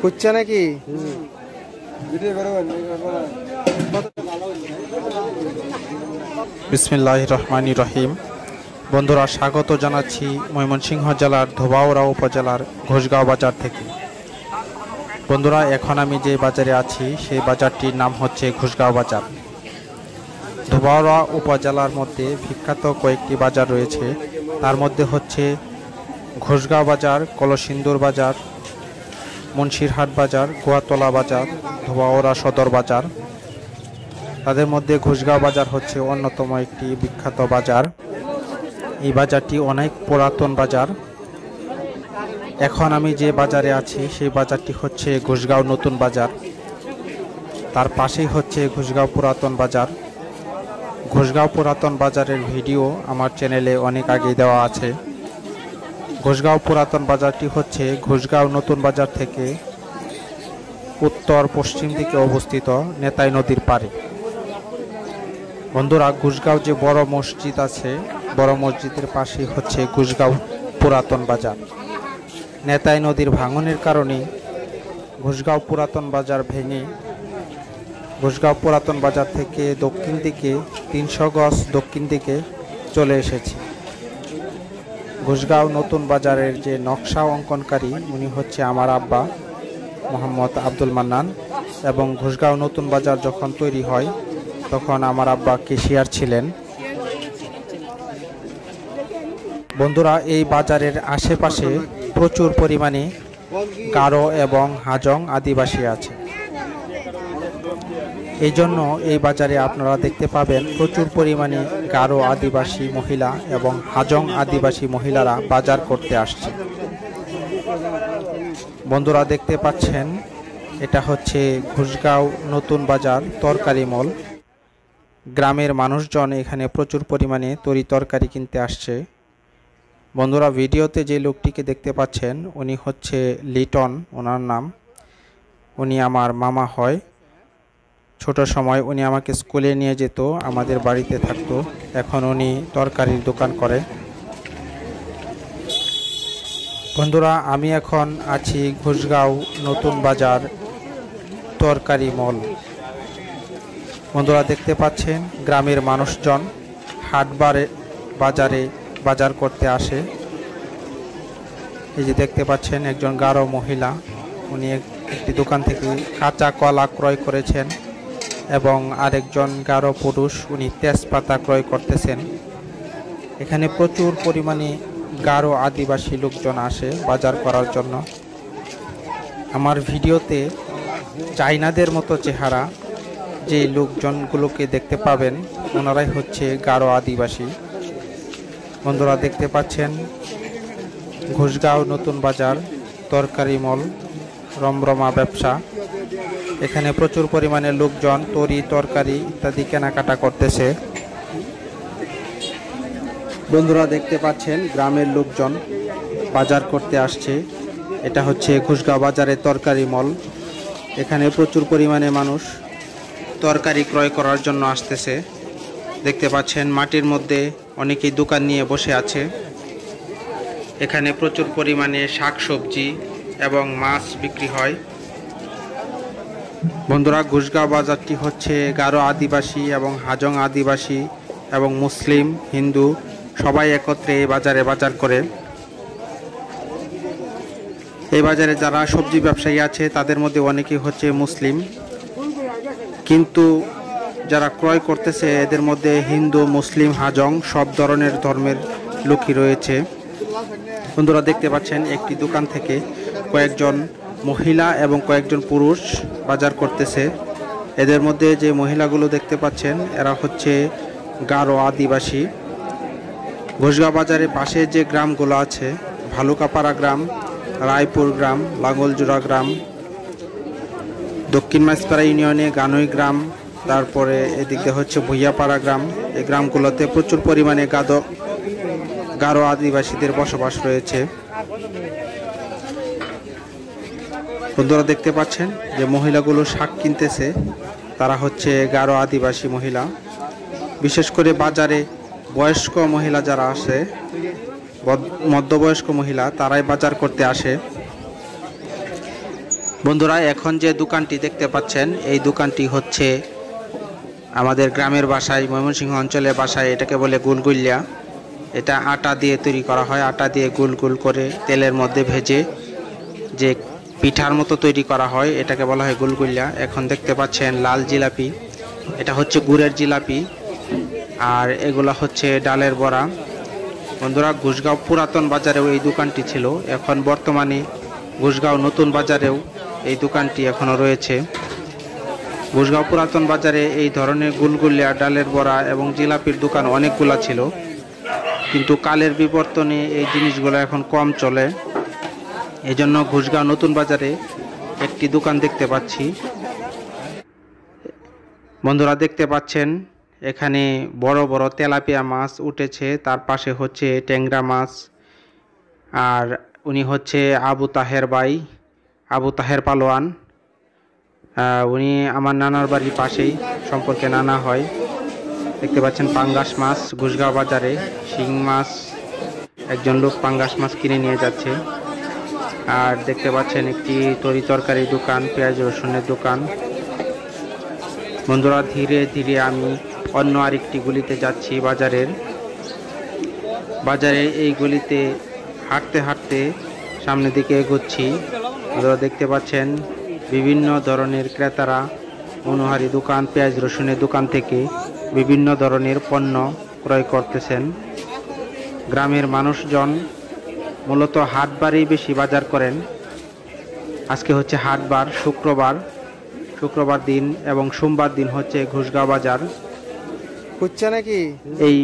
খুঁজছে নাকি? বিসমিল্লাহির রহমানির রহিম। বন্ধুরা, স্বাগত জানাচ্ছি ময়মনসিংহ জেলার ধোবাউড়া উপজেলার ঘোষগাঁও বাজার থেকে। বন্ধুরা, এখন আমি যে বাজারে আছি সেই বাজারটির নাম হচ্ছে ঘোষগাঁও বাজার। ধোবাউড়া উপজেলার মধ্যে বিখ্যাত কয়েকটি বাজার রয়েছে, তার মধ্যে হচ্ছে ঘোষগাঁও বাজার, কলসিন্দুর বাজার, মুন্সিরহাট বাজার, গোয়াতলা বাজার, ধোবাউড়া সদর বাজার। তাদের মধ্যে ঘোষগাঁও বাজার হচ্ছে অন্যতম একটি বিখ্যাত বাজার। এই বাজারটি অনেক পুরাতন বাজার। এখন আমি যে বাজারে আছি সেই বাজারটি হচ্ছে ঘোষগাঁও নতুন বাজার, তার পাশেই হচ্ছে ঘোষগাঁও পুরাতন বাজার। ঘোষগাঁও পুরাতন বাজারের ভিডিও আমার চ্যানেলে অনেক আগে দেওয়া আছে। ঘোষগাঁও পুরাতন বাজারটি হচ্ছে ঘোষগাঁও নতুন বাজার থেকে উত্তর পশ্চিম দিকে অবস্থিত, নেতাই নদীর পাড়ে। বন্ধুরা, ঘোষগাঁও যে বড় মসজিদ আছে, বড় মসজিদের পাশেই হচ্ছে ঘোষগাঁও পুরাতন বাজার। নেতাই নদীর ভাঙনের কারণে ঘোষগাঁও পুরাতন বাজার ভেঙে ঘোষগাঁও পুরাতন বাজার থেকে দক্ষিণ দিকে 300 গজ দক্ষিণ দিকে চলে এসেছে। ঘোষগাঁও নতুন বাজারের যে নকশা অঙ্কনকারী উনি হচ্ছে আমার আব্বা মোহাম্মদ আব্দুল মান্নান, এবং ঘোষগাঁও নতুন বাজার যখন তৈরি হয় তখন আমার আব্বা কেশিয়ার ছিলেন। বন্ধুরা, এই বাজারের আশেপাশে প্রচুর পরিমাণে গারো এবং হাজং আদিবাসী আছে। এই জন্য এই বাজারে আপনারা দেখতে পাবেন প্রচুর পরিমাণে গারো আদিবাসী মহিলা এবং হাজং আদিবাসী মহিলারা বাজার করতে আসছে। বন্ধুরা, দেখতে পাচ্ছেন এটা হচ্ছে ঘোষগাঁও নতুন বাজার তরকারি মল। গ্রামের মানুষজন এখানে প্রচুর পরিমাণে তরি তরকারি কিনতে আসছে। বন্ধুরা, ভিডিওতে যে লোকটিকে দেখতে পাচ্ছেন উনি হচ্ছে লিটন, ওনার নাম। উনি আমার মামা হয়। ছোট সময় উনি আমাকে স্কুলে নিয়ে যেত, আমাদের বাড়িতে থাকতো। এখন উনি তরকারির দোকান করে। বন্ধুরা, আমি এখন আছি ঘোষগাঁও নতুন বাজার তরকারি মল। বন্ধুরা, দেখতে পাচ্ছেন গ্রামের মানুষজন হাটবারে বাজারে বাজার করতে আসে। এই যে দেখতে পাচ্ছেন একজন গারো মহিলা, উনি একটি দোকান থেকে কাঁচা কলা ক্রয় করেছেন, এবং আরেকজন গারো পুরুষ উনি তেজপাতা ক্রয় করতেছেন। এখানে প্রচুর পরিমাণে গারো আদিবাসী লোকজন আসে বাজার করার জন্য। আমার ভিডিওতে চাইনাদের মতো চেহারা যে লোকজনগুলোকে দেখতে পাবেন ওনারাই হচ্ছে গারো আদিবাসী। বন্ধুরা, দেখতে পাচ্ছেন ঘোষগাঁও নতুন বাজার তরকারি মল, রমরমা ব্যবসা। এখানে প্রচুর পরিমাণে লোকজন তরি তরকারি ইত্যাদি কেনাকাটা করতেছে। বন্ধুরা, দেখতে পাচ্ছেন গ্রামের লোকজন বাজার করতে আসছে। এটা হচ্ছে ঘোষগাঁও বাজারের তরকারি মল। এখানে প্রচুর পরিমাণে মানুষ তরকারি ক্রয় করার জন্য আসতেছে। দেখতে পাচ্ছেন মাটির মধ্যে অনেকেই দোকান নিয়ে বসে আছে। এখানে প্রচুর পরিমাণে শাকসবজি এবং মাছ বিক্রি হয়। বন্ধুরা, ঘোষগাঁও বাজারটি হচ্ছে গারো আদিবাসী এবং হাজং আদিবাসী এবং মুসলিম হিন্দু সবাই একত্রে এই বাজারে বাজার করে। এই বাজারে যারা সবজি ব্যবসায়ী আছে তাদের মধ্যে অনেকেই হচ্ছে মুসলিম, কিন্তু যারা ক্রয় করতেছে এদের মধ্যে হিন্দু, মুসলিম, হাজং সব ধরনের ধর্মের লোকই রয়েছে। বন্ধুরা, দেখতে পাচ্ছেন একটি দোকান থেকে কয়েকজন মহিলা এবং কয়েকজন পুরুষ বাজার করতেছে। এদের মধ্যে যে মহিলাগুলো দেখতে পাচ্ছেন এরা হচ্ছে গারো আদিবাসী। ঘোষগাঁও বাজারের পাশে যে গ্রামগুলো আছে, ভালুকাপাড়া গ্রাম, রায়পুর গ্রাম, লাঙ্গলজোড়া গ্রাম, দক্ষিণ মাইজপাড়া ইউনিয়নে গানই গ্রাম, তারপরে এদিকে হচ্ছে ভুইয়াপাড়া গ্রাম। এই গ্রামগুলোতে প্রচুর পরিমাণে গারো আদিবাসীদের বসবাস রয়েছে। বন্ধুরা, দেখতে পাচ্ছেন যে মহিলাগুলো শাক কিনতেছে, তারা হচ্ছে গারো আদিবাসী মহিলা। বিশেষ করে বাজারে বয়স্ক মহিলা যারা আসে, মধ্যবয়স্ক মহিলা, তারাই বাজার করতে আসে। বন্ধুরা, এখন যে দোকানটি দেখতে পাচ্ছেন এই দোকানটি হচ্ছে আমাদের গ্রামের ভাষায়, ময়মনসিংহ অঞ্চলের ভাষায় এটাকে বলে গুলগুলিয়া। এটা আটা দিয়ে তৈরি করা হয়। আটা দিয়ে গুল গুল করে তেলের মধ্যে ভেজে যে পিঠার মতো তৈরি করা হয় এটাকে বলা হয় গুলগুলিয়া। এখন দেখতে পাচ্ছেন লাল জিলাপি, এটা হচ্ছে গুড়ের জিলাপি, আর এগুলা হচ্ছে ডালের বড়া। বন্ধুরা, ঘুষগাঁও পুরাতন বাজারেও এই দোকানটি ছিল, এখন বর্তমানে ঘুষগাঁও নতুন বাজারেও এই দোকানটি এখনও রয়েছে। ঘুষগাঁও পুরাতন বাজারে এই ধরনের গুলগুলিয়া, ডালের বড়া এবং জিলাপির দোকান অনেকগুলা ছিল, কিন্তু কালের বিবর্তনে এই জিনিসগুলো এখন কম চলে। এই জন্য ঘুষগাঁও নতুন বাজারে একটি দোকান দেখতে পাচ্ছি। বন্ধুরা, দেখতে পাচ্ছেন এখানে বড় বড় তেলাপিয়া মাছ উঠেছে, তার পাশে হচ্ছে ট্যাংরা মাছ। আর উনি হচ্ছে আবু তাহের ভাই, আবু তাহের পালোয়ান। উনি আমার নানার বাড়ির পাশেই, সম্পর্কে নানা হয়। দেখতে পাচ্ছেন পাঙ্গাস মাছ ঘুষগাঁও বাজারে, শিং মাছ, একজন লোক পাঙ্গাস মাছ কিনে নিয়ে যাচ্ছে। আর দেখতে পাচ্ছেন একটি তরি তরকারি দোকান, পেঁয়াজ রসুনের দোকান। বন্ধুরা, ধীরে ধীরে আমি অন্য আরেকটি গলিতে যাচ্ছি বাজারের এই গলিতে হাঁটতে হাঁটতে সামনের দিকে এগোচ্ছি। বন্ধুরা, দেখতে পাচ্ছেন বিভিন্ন ধরনের ক্রেতারা মনোহারি দোকান, পেঁয়াজ রসুনের দোকান থেকে বিভিন্ন ধরনের পণ্য ক্রয় করতেছেন। গ্রামের মানুষজন মূলত হাটবারেই বেশি বাজার করেন। আজকে হচ্ছে হাটবার, শুক্রবার দিন এবং সোমবার দিন হচ্ছে ঘুষগাঁও বাজার। কুচ্চা নাকি এই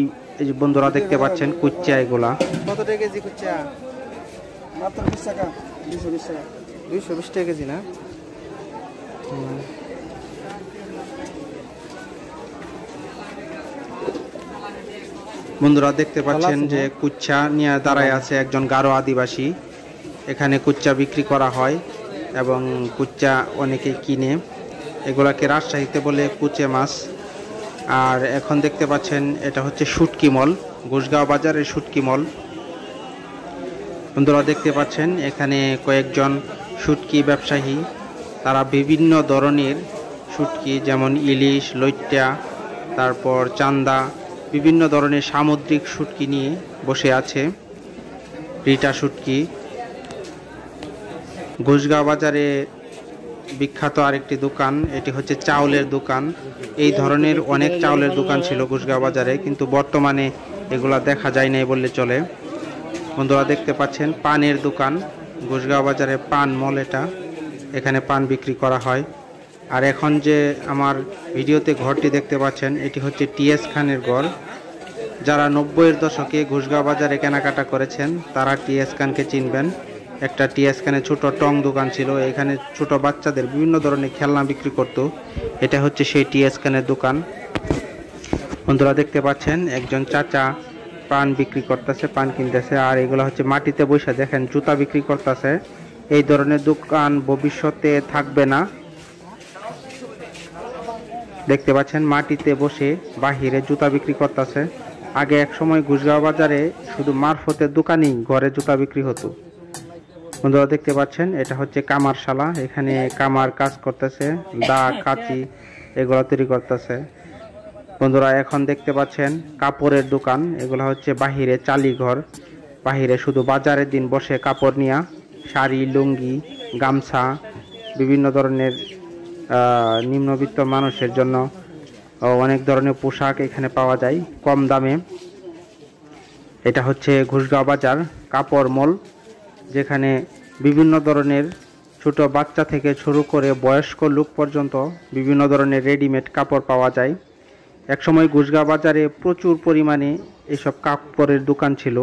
বন্ধুরা দেখতে পাচ্ছেন কুচ্চা, এগুলা কত টাকা কেজি? কুচ্চা মাত্র 20 টাকা, 220 টাকা, 220 টাকা কেজি না? বন্ধুরা, দেখতে পাচ্ছেন যে কুচ্চা নিয়ে দাঁড়ায় আছে একজন গারো আদিবাসী। এখানে কুচ্চা বিক্রি করা হয় এবং কুচ্চা অনেকে কিনে। এগুলাকে রাজশাহীতে বলে কুচে মাছ। আর এখন দেখতে পাচ্ছেন এটা হচ্ছে শুটকি মল, ঘুষগাঁও বাজারের শুটকি মল। বন্ধুরা, দেখতে পাচ্ছেন এখানে কয়েকজন শুটকি ব্যবসায়ী, তারা বিভিন্ন ধরনের শুটকি যেমন ইলিশ, লইট্টা, তারপর চান্দা, বিভিন্ন ধরনের সামুদ্রিক শুটকি নিয়ে বসে আছে। রিটা শুটকি। ঘুষগাঁও বাজারে বিখ্যাত আরেকটি দোকান, এটি হচ্ছে চাউলের দোকান। এই ধরনের অনেক চাউলের দোকান ছিল ঘুষগাঁও বাজারে, কিন্তু বর্তমানে এগুলা দেখা যায় নাই বললে চলে। বন্ধুরা, দেখতে পাচ্ছেন পানের দোকান, ঘুষগাঁও বাজারে পান মল এটা, এখানে পান বিক্রি করা হয়। আর এখন যে আমার ভিডিওতে ঘরটি দেখতে পাচ্ছেন এটি হচ্ছে টিএস খানের ঘর। যারা 90-এর দশকে ঘুষগাঁও বাজারে কেনাকাটা করেছেন তারা টিএস খানকে চিনবেন। একটা টিএস খানের ছোট টং দোকান ছিল, এখানে ছোট বাচ্চাদের বিভিন্ন ধরনের খেলনা বিক্রি করত। এটা হচ্ছে সেই টিএস খানের দোকান। বন্ধুরা, দেখতে পাচ্ছেন একজন চাচা পান বিক্রি করতেছে, পান কিনতেছে। আর এগুলো হচ্ছে মাটিতে বসে দেখেন জুতা বিক্রি করতেছে। এই ধরনের দোকান ভবিষ্যতে থাকবে না। দেখতে পাচ্ছেন মাটিতে বসে বাহিরে জুতা বিক্রি করতেছে। আগে এক সময় ঘুষগাঁও বাজারে শুধু মারফতের দোকানেই ঘরে জুতা বিক্রি হতো। বন্ধুরা, দেখতে পাচ্ছেন এটা হচ্ছে কামারশালা, এখানে কামার কাজ করতেছে, দা, কাঁচি এগুলো তৈরি করতেছে। বন্ধুরা, এখন দেখতে পাচ্ছেন কাপড়ের দোকান, এগুলো হচ্ছে বাহিরে চালিঘর, বাহিরে শুধু বাজারের দিন বসে কাপড় নিয়া শাড়ি, লুঙ্গি, গামছা, বিভিন্ন ধরনের নিম্নবিত্ত মানুষের জন্য অনেক ধরনের পোশাক এখানে পাওয়া যায় কম দামে। এটা হচ্ছে ঘুষগাঁও বাজার কাপড় মল, যেখানে বিভিন্ন ধরনের ছোট বাচ্চা থেকে শুরু করে বয়স্ক লোক পর্যন্ত বিভিন্ন ধরনের রেডিমেড কাপড় পাওয়া যায়। একসময় ঘুষগাঁও বাজারে প্রচুর পরিমাণে এসব কাপড়ের দোকান ছিল।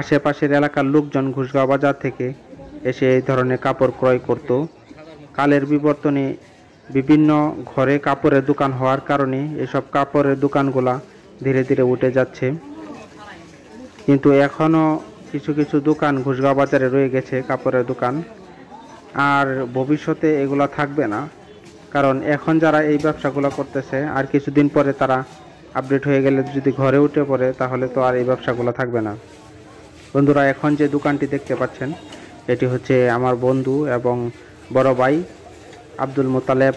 আশেপাশের এলাকার লোকজন ঘুষগাঁও বাজার থেকে এসে এই ধরনের কাপড় ক্রয় করত। কালের বিবর্তনে বিভিন্ন ঘরে কাপড়ের দোকান হওয়ার কারণে এসব কাপড়ের দোকানগুলা ধীরে ধীরে উঠে যাচ্ছে, কিন্তু এখনও কিছু কিছু দোকান ঘুষগাঁও বাজারে রয়ে গেছে কাপড়ের দোকান। আর ভবিষ্যতে এগুলা থাকবে না, কারণ এখন যারা এই ব্যবসাগুলো করতেছে আর কিছুদিন পরে তারা আপডেট হয়ে গেলে যদি ঘরে উঠে পড়ে তাহলে তো আর এই ব্যবসাগুলো থাকবে না। বন্ধুরা, এখন যে দোকানটি দেখতে পাচ্ছেন এটি হচ্ছে আমার বন্ধু এবং বড় ভাই আব্দুল মোতালেব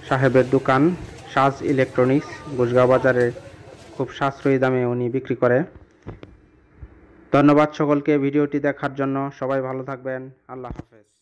সাহেবের দোকান সাজ ইলেকট্রনিক্স, ঘোষগাঁও বাজারে খুব সাশ্রয়ী দামে উনি বিক্রি করে। ধন্যবাদ সকলকে ভিডিওটি দেখার জন্য। সবাই ভালো থাকবেন। আল্লাহ হাফেজ।